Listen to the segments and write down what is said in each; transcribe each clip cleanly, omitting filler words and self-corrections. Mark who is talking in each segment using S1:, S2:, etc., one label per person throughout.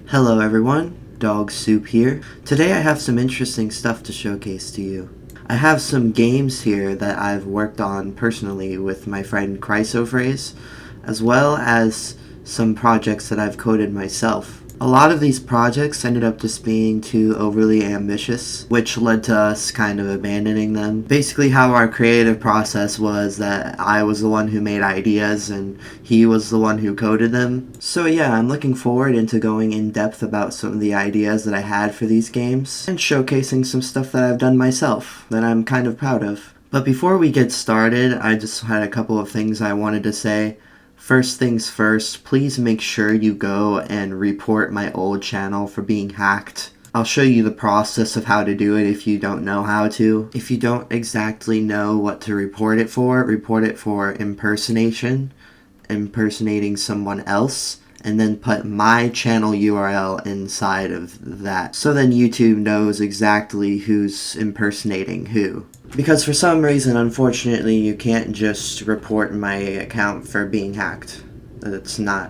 S1: Hello everyone, Dog Soup here. Today I have some interesting stuff to showcase to you. I have some games here that I've worked on personally with my friend Chrysophrase, as well as some projects that I've coded myself. A lot of these projects ended up just being too overly ambitious, which led to us kind of abandoning them. Basically how our creative process was that I was the one who made ideas and he was the one who coded them. So yeah, I'm looking forward into going in depth about some of the ideas that I had for these games and showcasing some stuff that I've done myself that I'm kind of proud of. But before we get started, I just had a couple of things I wanted to say. First things first, please make sure you go and report my old channel for being hacked. I'll show you the process of how to do it if you don't know how to. If you don't exactly know what to report it for impersonation, impersonating someone else, and then put my channel URL inside of that. So then YouTube knows exactly who's impersonating who. Because for some reason, unfortunately, you can't just report my account for being hacked. It's not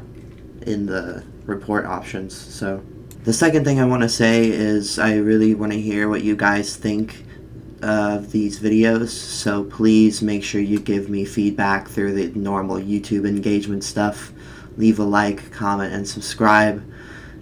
S1: in the report options. So the second thing I want to say is I really want to hear what you guys think of these videos, so please make sure you give me feedback through the normal YouTube engagement stuff. Leave a like, comment, and subscribe.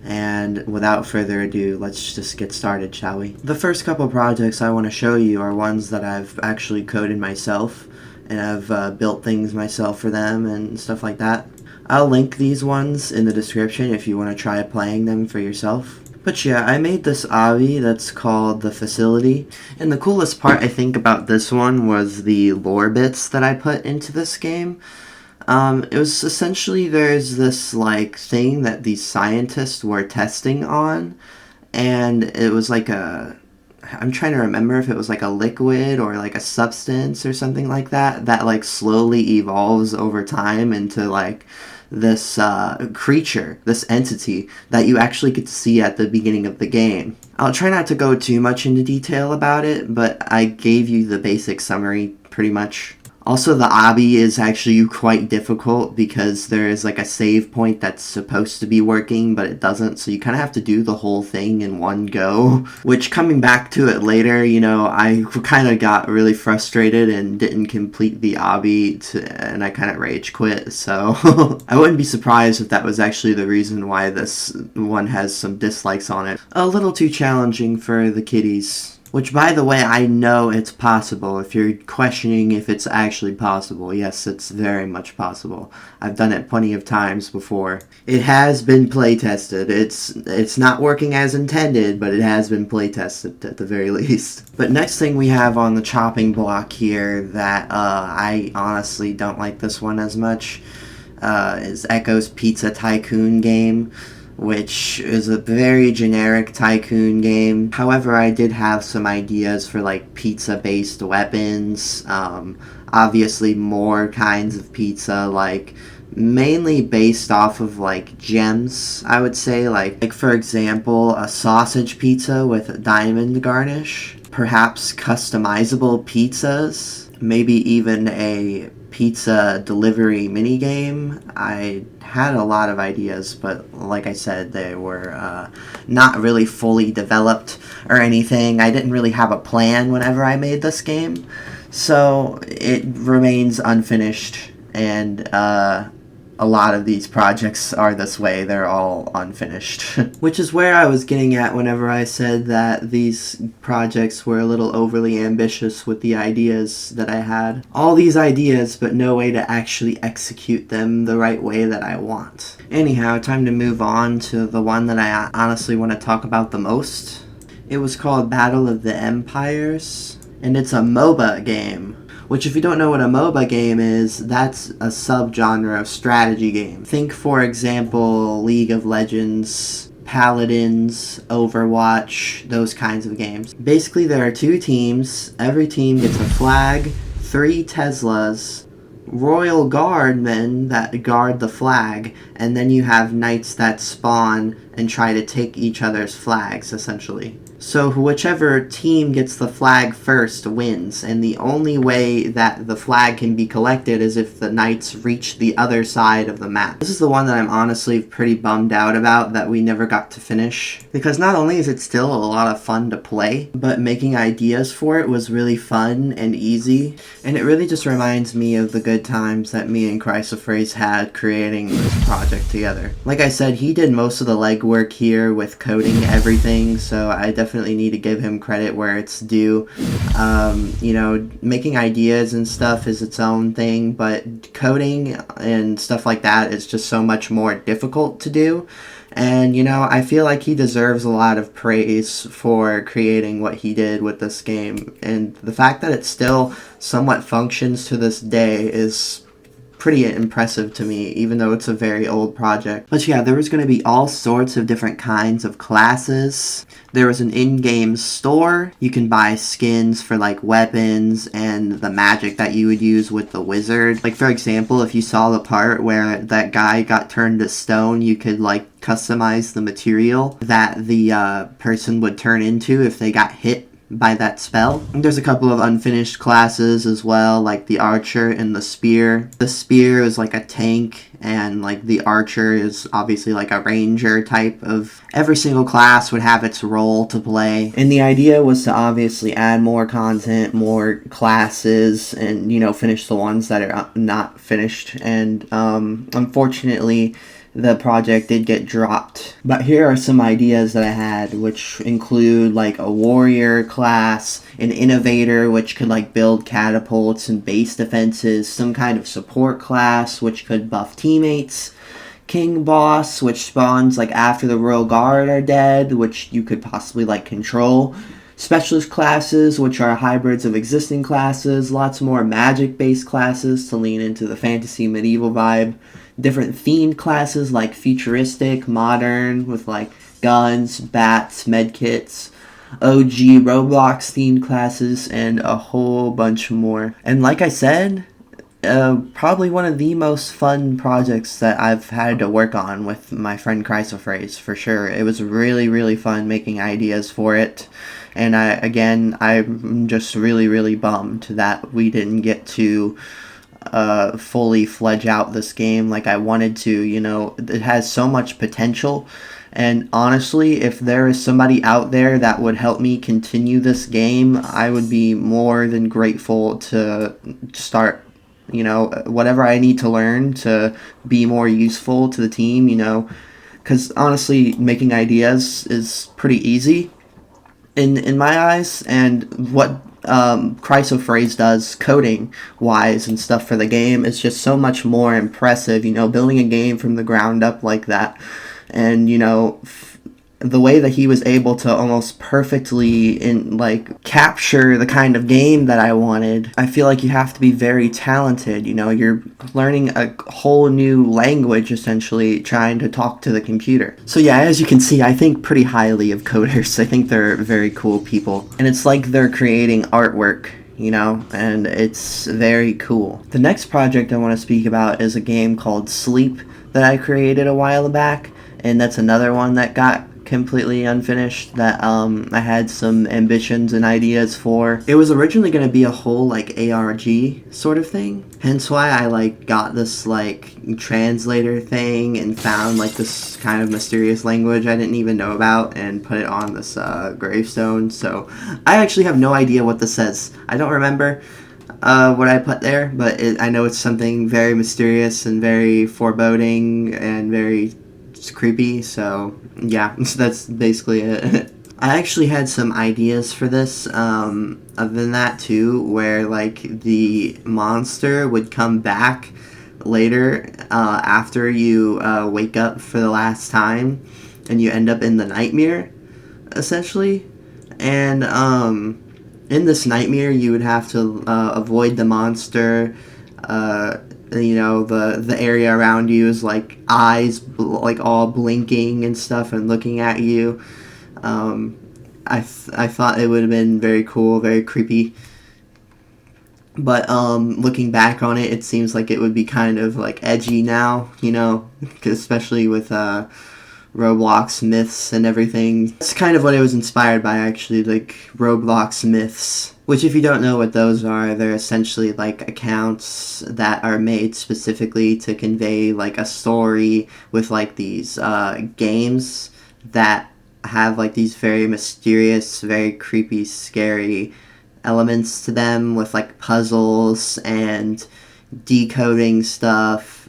S1: And without further ado, let's just get started, shall we? The first couple projects I want to show you are ones that I've actually coded myself, and I've built things myself for them and stuff like that. I'll link these ones in the description if you want to try playing them for yourself. But yeah, I made this obby that's called The Facility, and the coolest part I think about this one was the lore bits that I put into this game. It was essentially, there's this like thing that these scientists were testing on, and it was like I'm trying to remember if it was like a liquid or like a substance or something like that like slowly evolves over time into like this creature, this entity that you actually get to see at the beginning of the game. I'll try not to go too much into detail about it, but I gave you the basic summary pretty much. Also, the obby is actually quite difficult because there is like a save point that's supposed to be working, but it doesn't, so you kind of have to do the whole thing in one go. Which, coming back to it later, you know, I kind of got really frustrated and didn't complete the obby, and I kind of rage quit, so I wouldn't be surprised if that was actually the reason why this one has some dislikes on it. A little too challenging for the kiddies. Which, by the way, I know it's possible. If you're questioning if it's actually possible, yes, it's very much possible. I've done it plenty of times before. It has been play-tested. It's not working as intended, but it has been play-tested at the very least. But next thing we have on the chopping block here that I honestly don't like this one as much is Echo's Pizza Tycoon game, which is a very generic tycoon game. However, I did have some ideas for like pizza-based weapons, obviously more kinds of pizza, like mainly based off of like gems, I would say, like for example, a sausage pizza with diamond garnish, perhaps customizable pizzas, maybe even a pizza delivery minigame. I had a lot of ideas, but like I said, they were not really fully developed or anything. I didn't really have a plan whenever I made this game, so it remains unfinished, and a lot of these projects are this way. They're all unfinished. Which is where I was getting at whenever I said that these projects were a little overly ambitious with the ideas that I had. All these ideas, but no way to actually execute them the right way that I want. Anyhow, time to move on to the one that I honestly want to talk about the most. It was called Battle of the Empires, and it's a MOBA game. Which, if you don't know what a MOBA game is, that's a subgenre of strategy game. Think, for example, League of Legends, Paladins, Overwatch, those kinds of games. Basically, there are two teams. Every team gets a flag, 3 Teslas, Royal Guardmen that guard the flag, and then you have knights that spawn and try to take each other's flags, essentially. So whichever team gets the flag first wins, and the only way that the flag can be collected is if the knights reach the other side of the map. This is the one that I'm honestly pretty bummed out about that we never got to finish, because not only is it still a lot of fun to play, but making ideas for it was really fun and easy, and it really just reminds me of the good times that me and Chrysophrase had creating this project together. Like I said, he did most of the legwork here with coding everything, so I definitely need to give him credit where it's due. You know, making ideas and stuff is its own thing, but coding and stuff like that is just so much more difficult to do. And, you know, I feel like he deserves a lot of praise for creating what he did with this game. And the fact that it still somewhat functions to this day is pretty impressive to me, even though it's a very old project. But yeah, there was going to be all sorts of different kinds of classes. There was an in-game store. You can buy skins for like weapons and the magic that you would use with the wizard. Like, for example, if you saw the part where that guy got turned to stone, you could like customize the material that the person would turn into if they got hit by that spell. There's a couple of unfinished classes as well, like the archer and the spear. The spear is like a tank, and like the archer is obviously like a ranger type of. Every single class would have its role to play, and the idea was to obviously add more content, more classes, and, you know, finish the ones that are not finished. And unfortunately, the project did get dropped. But here are some ideas that I had, which include like a warrior class, an innovator, which could like build catapults and base defenses, some kind of support class, which could buff teammates, king boss, which spawns like after the royal guard are dead, which you could possibly like control. Specialist classes, which are hybrids of existing classes, lots more magic-based classes to lean into the fantasy medieval vibe. Different themed classes like futuristic, modern, with like guns, bats, medkits, OG Roblox themed classes, and a whole bunch more. And like I said, probably one of the most fun projects that I've had to work on with my friend Chrysophrase, for sure. It was really, really fun making ideas for it. And I'm just really, really bummed that we didn't get to fully fledge out this game like I wanted to. You know, it has so much potential, and honestly, if there is somebody out there that would help me continue this game, I would be more than grateful to start, you know, whatever I need to learn to be more useful to the team, you know, because honestly, making ideas is pretty easy in my eyes, and what Chrysophrase does coding wise and stuff for the game is just so much more impressive. You know, building a game from the ground up like that, and, you know, the way that he was able to almost perfectly capture the kind of game that I wanted. I feel like you have to be very talented. You know, you're learning a whole new language, essentially, trying to talk to the computer. So yeah, as you can see, I think pretty highly of coders. I think they're very cool people, and it's like they're creating artwork, you know, and it's very cool. The next project I want to speak about is a game called Sleep that I created a while back, and that's another one that got completely unfinished that I had some ambitions and ideas for. It was originally going to be a whole like ARG sort of thing, hence why I like got this like translator thing and found like this kind of mysterious language I didn't even know about and put it on this gravestone. So I actually have no idea what this says. I don't remember what I put there, but I know it's something very mysterious and very foreboding and very creepy. So yeah, so that's basically it. I actually had some ideas for this other than that too, where like the monster would come back later after you wake up for the last time and you end up in the nightmare essentially. And in this nightmare you would have to avoid the monster. You know, the area around you is like eyes like all blinking and stuff and looking at you. I thought it would have been very cool, very creepy. But looking back on it, it seems like it would be kind of like edgy now, you know, especially with Roblox myths and everything. That's kind of what it was inspired by, actually, like Roblox myths. Which, if you don't know what those are, they're essentially like accounts that are made specifically to convey like a story with like these games that have like these very mysterious, very creepy, scary elements to them, with like puzzles and decoding stuff.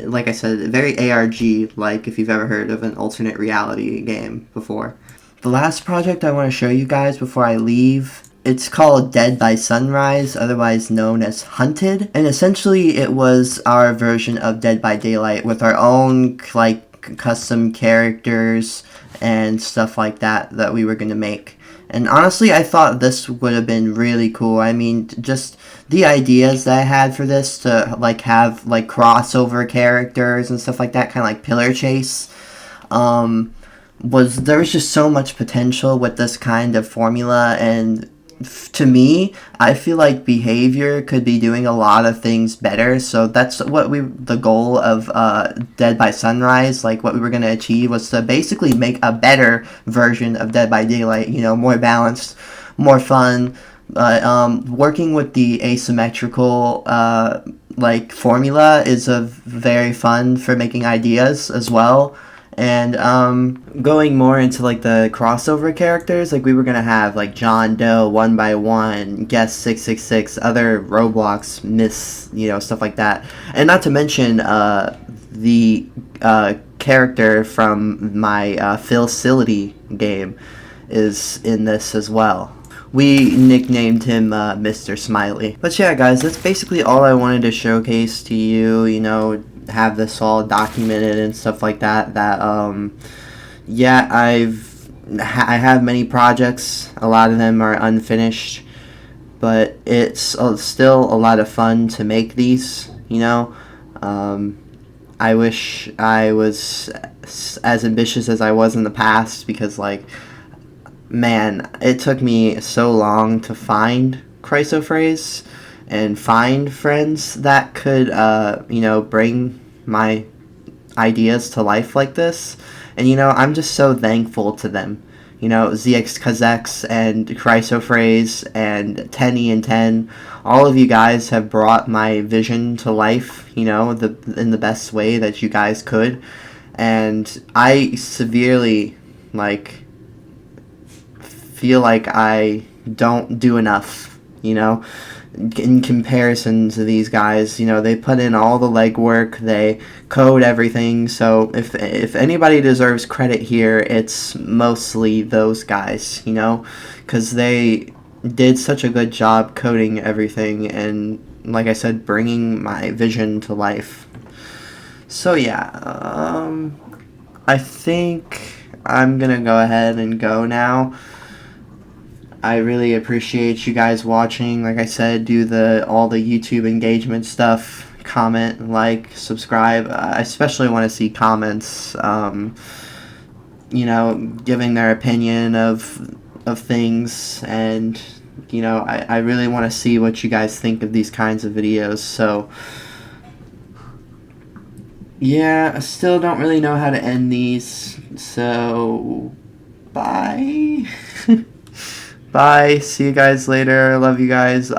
S1: Like I said, very ARG, like if you've ever heard of an alternate reality game before. The last project I want to show you guys before I leave, it's called Dead by Sunrise, otherwise known as Hunted. And essentially it was our version of Dead by Daylight with our own like custom characters and stuff like that we were going to make. And honestly, I thought this would have been really cool. I mean, just the ideas that I had for this to like have like crossover characters and stuff like that, kind of like Pillar Chase, there was just so much potential with this kind of formula. And to me, I feel like Behavior could be doing a lot of things better. So that's what the goal of Dead by Sunrise, like what we were going to achieve, was to basically make a better version of Dead by Daylight, you know, more balanced, more fun. Working with the asymmetrical like formula is very fun for making ideas as well. And going more into like the crossover characters, like we were gonna have like John Doe, 1x1, Guest 666, other Roblox myths, you know, stuff like that. And not to mention the character from my Facility game is in this as well. We nicknamed him Mr. Smiley. But yeah, guys, that's basically all I wanted to showcase to you, you know, have this all documented and stuff like that. Yeah, I have many projects. A lot of them are unfinished, but it's still a lot of fun to make these, you know. I wish I was as ambitious as I was in the past, because like, man, it took me so long to find Chrysophrase and find friends that could, you know, bring my ideas to life like this. And, you know, I'm just so thankful to them. You know, ZX Kazex and Chrysophrase and Tenny and Ten, all of you guys have brought my vision to life, you know, in the best way that you guys could. And I severely, like, feel like I don't do enough, you know, in comparison to these guys. You know, they put in all the legwork, they code everything. So if anybody deserves credit here, it's mostly those guys, you know, because they did such a good job coding everything and, like I said, bringing my vision to life. So yeah, I think I'm gonna go ahead and go now. I really appreciate you guys watching. Like I said, do all the YouTube engagement stuff. Comment, like, subscribe. I especially want to see comments, you know, giving their opinion of things. And, you know, I really want to see what you guys think of these kinds of videos. So, yeah, I still don't really know how to end these. So, bye. Bye. See you guys later. Love you guys.